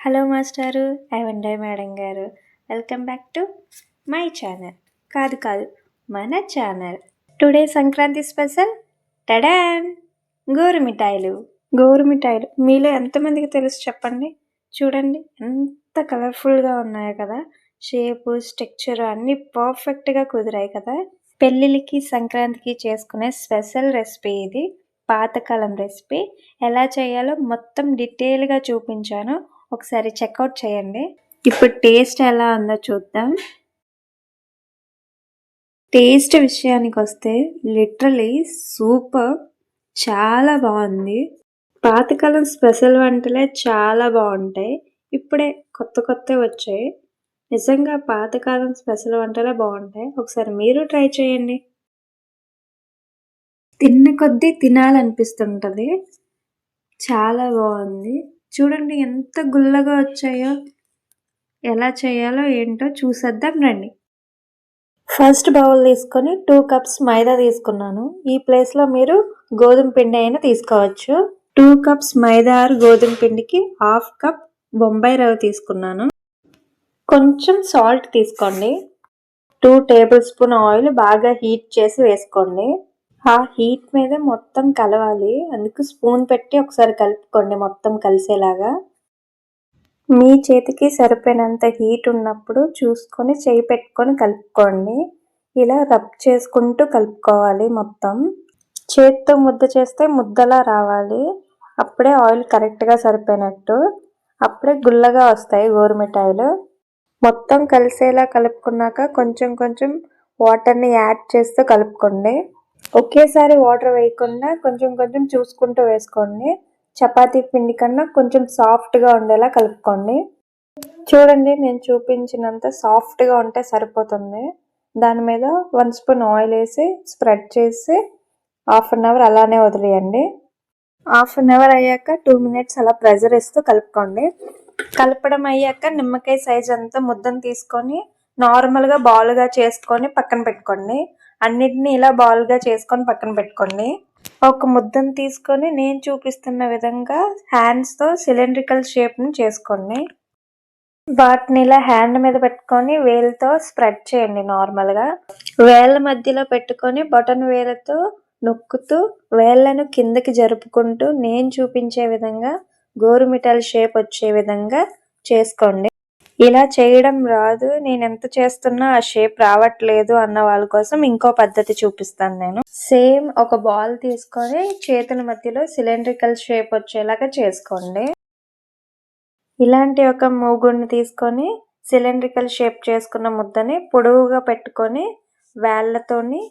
Hello మాస్టారు, ఐవండర్ madam గారు. Welcome back to my channel. కాదు మన ఛానల్. టుడే సంక్రాంతి స్పెషల్ టడాన్ గోరు మిఠాయిలు మీలో ఎంతమందికి తెలుసు చెప్పండి. చూడండి ఎంత కలర్ఫుల్గా ఉన్నాయో కదా. షేపు స్ట్రక్చర్ అన్నీ పర్ఫెక్ట్గా కుదిరాయి కదా. పెళ్ళిళ్ళకి సంక్రాంతికి చేసుకునే స్పెషల్ రెసిపీ ఇది. పాతకాలం రెసిపీ. ఎలా చేయాలో మొత్తం డీటెయిల్గా చూపించాను, ఒకసారి చెక్అవుట్ చేయండి. ఇప్పుడు టేస్ట్ ఎలా ఉందో చూద్దాం. టేస్ట్ విషయానికి వస్తే లిటరలీ సూపర్, చాలా బాగుంది. పాతకాలం స్పెషల్ వంటలే చాలా బాగుంటాయి. ఇప్పుడే కొత్త వచ్చాయి. నిజంగా పాతకాలం స్పెషల్ వంటలే బాగుంటాయి. ఒకసారి మీరు ట్రై చేయండి. తిన్న కొద్దీ తినాలనిపిస్తుంటది. చాలా బాగుంది. చూడండి ఎంత గుల్లగా వచ్చాయో. ఎలా చేయాలో ఏంటో చూసేద్దాం రండి. ఫస్ట్ బౌల్ తీసుకొని 2 కప్స్ మైదా తీసుకున్నాను. ఈ ప్లేస్లో మీరు గోధుమ పిండి అయినా తీసుకోవచ్చు. 2 కప్స్ మైదా గోధుమ పిండికి 1/2 కప్ బొంబాయి రవ్వ తీసుకున్నాను. కొంచెం సాల్ట్ తీసుకోండి. 2 టేబుల్ స్పూన్ ఆయిల్ బాగా హీట్ చేసి వేసుకోండి. ఆ హీట్ మీద మొత్తం కలవాలి, అందుకు స్పూన్ పెట్టి ఒకసారి కలుపుకోండి మొత్తం కలిసేలాగా. మీ చేతికి సరిపోయినంత హీట్ ఉన్నప్పుడు చూసుకొని చేయి పెట్టుకొని కలుపుకోండి. ఇలా రబ్ చేసుకుంటూ కలుపుకోవాలి మొత్తం. చేతితో ముద్ద చేస్తే ముద్దలా రావాలి. అప్పుడే ఆయిల్ కరెక్ట్గా సరిపోయినట్టు. అప్పుడే గుల్లగా వస్తాయి గోరుమిఠాయిలు. మొత్తం కలిసేలా కలుపుకున్నాక కొంచెం వాటర్ని యాడ్ చేస్తూ కలుపుకోండి. ఒకేసారి వాటర్ వేయకుండా కొంచెం చూసుకుంటూ వేసుకోండి. చపాతీ పిండి కన్నా కొంచెం సాఫ్ట్గా ఉండేలా కలుపుకోండి. చూడండి, నేను చూపించినంత సాఫ్ట్గా ఉంటే సరిపోతుంది. దాని మీద 1 స్పూన్ ఆయిల్ వేసి స్ప్రెడ్ చేసి 1/2 అవర్ అలానే వదిలేయండి. 1/2 అవర్ అయ్యాక 2 మినిట్స్ అలా ప్రెజర్ ఇస్తూ కలుపుకోండి. కలపడం అయ్యాక నిమ్మకాయ సైజ్ అంతా ముద్దను తీసుకొని నార్మల్గా బాల్గా చేసుకొని పక్కన పెట్టుకోండి. అన్నిటినీ ఇలా బాల్గా చేసుకొని పక్కన పెట్టుకోండి. ఒక ముద్దను తీసుకొని నేను చూపిస్తున్న విధంగా హ్యాండ్స్తో సిలిండ్రికల్ షేప్ని చేసుకోండి. వాటిని ఇలా హ్యాండ్ మీద పెట్టుకొని వేలుతో స్ప్రెడ్ చేయండి. నార్మల్గా వేళ్ళ మధ్యలో పెట్టుకొని బటన్ వేలతో నొక్కుతూ వేళ్ళను కిందకి జరుపుకుంటూ నేను చూపించే విధంగా గోరుమిఠాయిల షేప్ వచ్చే విధంగా చేసుకోండి. ఇలా చేయడం రాదు, నేను ఎంత చేస్తున్నా ఆ షేప్ రావట్లేదు అన్న వాళ్ళ కోసం ఇంకో పద్ధతి చూపిస్తాను నేను. సేమ్ ఒక బాల్ తీసుకొని చేతుల మధ్యలో సిలిండ్రికల్ షేప్ వచ్చేలాగా చేసుకోండి. ఇలాంటి ఒక మూగుడిని తీసుకొని సిలిండ్రికల్ షేప్ చేసుకున్న ముద్దని పొడవుగా పెట్టుకొని వేళ్ళతోని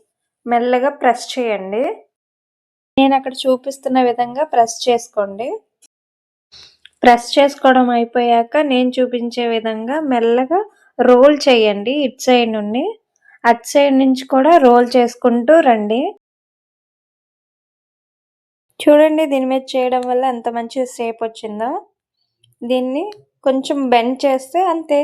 మెల్లగా ప్రెస్ చేయండి. నేను అక్కడ చూపిస్తున్న విధంగా ప్రెస్ చేసుకోండి. ప్రెస్ చేసుకోవడం అయిపోయాక నేను చూపించే విధంగా మెల్లగా రోల్ చేయండి. ఇటు సైడ్ నుండి అటు సైడ్ నుంచి కూడా రోల్ చేసుకుంటూ రండి. చూడండి, దీని మీద చేయడం వల్ల ఎంత మంచి షేప్ వచ్చిందో. దీన్ని కొంచెం బెండ్ చేస్తే అంతే.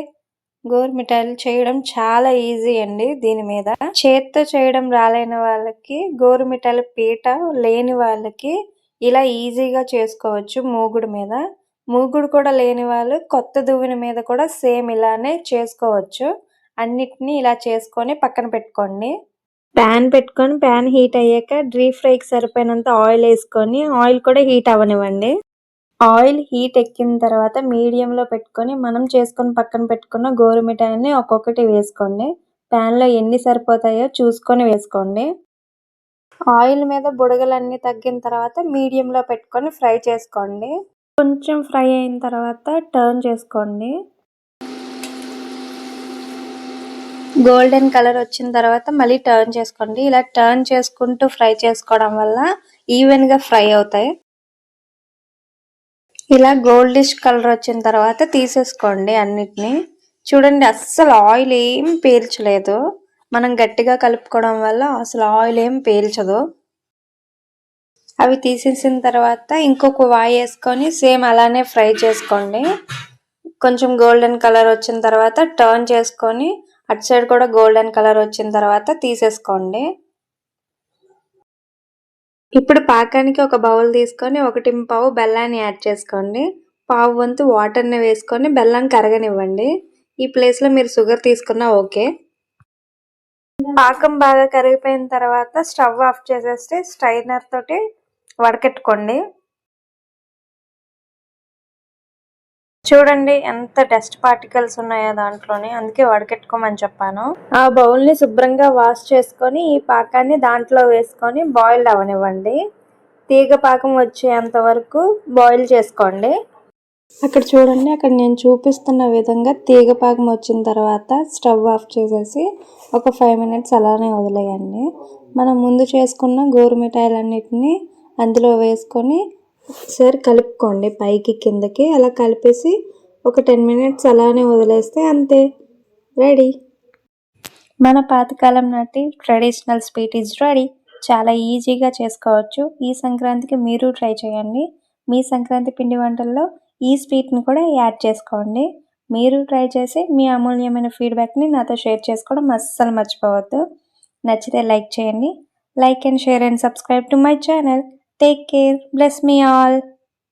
గోరుమిఠాయిలు చేయడం చాలా ఈజీ అండి. దీని మీద చేత్తో చేయడం రాలేని వాళ్ళకి, గోరుమిఠాయిల పీట లేని వాళ్ళకి ఇలా ఈజీగా చేసుకోవచ్చు. మూగుడు మీద, మూగుడు కూడా లేని వాళ్ళు కొత్త దువ్వెన మీద కూడా సేమ్ ఇలానే చేసుకోవచ్చు. అన్నిటినీ ఇలా చేసుకొని పక్కన పెట్టుకోండి. ప్యాన్ పెట్టుకొని ప్యాన్ హీట్ అయ్యాక డీప్ ఫ్రైకి సరిపోయినంత ఆయిల్ వేసుకొని ఆయిల్ కూడా హీట్ అవ్వనివ్వండి. ఆయిల్ హీట్ ఎక్కిన తర్వాత మీడియంలో పెట్టుకొని మనం చేసుకొని పక్కన పెట్టుకున్న గోరుమిఠాయిని ఒక్కొక్కటి వేసుకోండి. ప్యాన్లో ఎన్ని సరిపోతాయో చూసుకొని వేసుకోండి. ఆయిల్ మీద బుడగలన్నీ తగ్గిన తర్వాత మీడియంలో పెట్టుకొని ఫ్రై చేసుకోండి. కొంచెం ఫ్రై అయిన తర్వాత టర్న్ చేసుకోండి. గోల్డెన్ కలర్ వచ్చిన తర్వాత మళ్ళీ టర్న్ చేసుకోండి. ఇలా టర్న్ చేసుకుంటూ ఫ్రై చేసుకోవడం వల్ల ఈవెన్గా ఫ్రై అవుతాయి. ఇలా గోల్డిష్ కలర్ వచ్చిన తర్వాత తీసేసుకోండి అన్నిటినీ. చూడండి, అస్సలు ఆయిల్ ఏం పీల్చలేదు. మనం గట్టిగా కలుపుకోవడం వల్ల అసలు ఆయిల్ ఏం పీల్చదు. అవి తీసేసిన తర్వాత ఇంకొక వాయి వేసుకొని సేమ్ అలానే ఫ్రై చేసుకోండి. కొంచెం గోల్డెన్ కలర్ వచ్చిన తర్వాత టర్న్ చేసుకొని అటు సైడ్ కూడా గోల్డెన్ కలర్ వచ్చిన తర్వాత తీసేసుకోండి. ఇప్పుడు పాకానికి ఒక బౌల్ తీసుకొని 1 పావు బెల్లాన్ని యాడ్ చేసుకోండి. పావు వంతు వాటర్ని వేసుకొని బెల్లం కరగనివ్వండి. ఈ ప్లేస్లో మీరు షుగర్ తీసుకున్నా ఓకే. పాకం బాగా కరిగిపోయిన తర్వాత స్టవ్ ఆఫ్ చేసేస్తే స్ట్రైనర్ తోటి వడకెట్టుకోండి. చూడండి ఎంత డస్ట్ పార్టికల్స్ ఉన్నాయో దాంట్లోని, అందుకే వడకెట్టుకోమని చెప్పాను. ఆ బౌల్ని శుభ్రంగా వాష్ చేసుకొని ఈ పాకాన్ని దాంట్లో వేసుకొని బాయిల్ అవ్వనివ్వండి. తీగ పాకం వచ్చేంత వరకు బాయిల్ చేసుకోండి. అక్కడ చూడండి, అక్కడ నేను చూపిస్తున్న విధంగా తీగ పాకం వచ్చిన తర్వాత స్టవ్ ఆఫ్ చేసేసి ఒక 5 మినిట్స్ అలానే వదిలేయండి. మనం ముందు చేసుకున్న గోరుమిఠాయిలన్నిటిని అందులో వేసుకొని ఒకసారి కలుపుకోండి, పైకి కిందకి అలా కలిపేసి ఒక 10 మినిట్స్ అలానే వదిలేస్తే అంతే, రెడీ. మన పాతకాలం నాటి ట్రెడిషనల్ స్వీట్ ఈజ్ రెడీ. చాలా ఈజీగా చేసుకోవచ్చు. ఈ సంక్రాంతికి మీరు ట్రై చేయండి. మీ సంక్రాంతి పిండి వంటల్లో ఈ స్వీట్ని కూడా యాడ్ చేసుకోండి. మీరు ట్రై చేసి మీ అమూల్యమైన ఫీడ్బ్యాక్ని నాతో షేర్ చేసుకోవడం అస్సలు మర్చిపోవద్దు. నచ్చితే లైక్ చేయండి. Like and share and subscribe to my channel. Take care. Bless me all.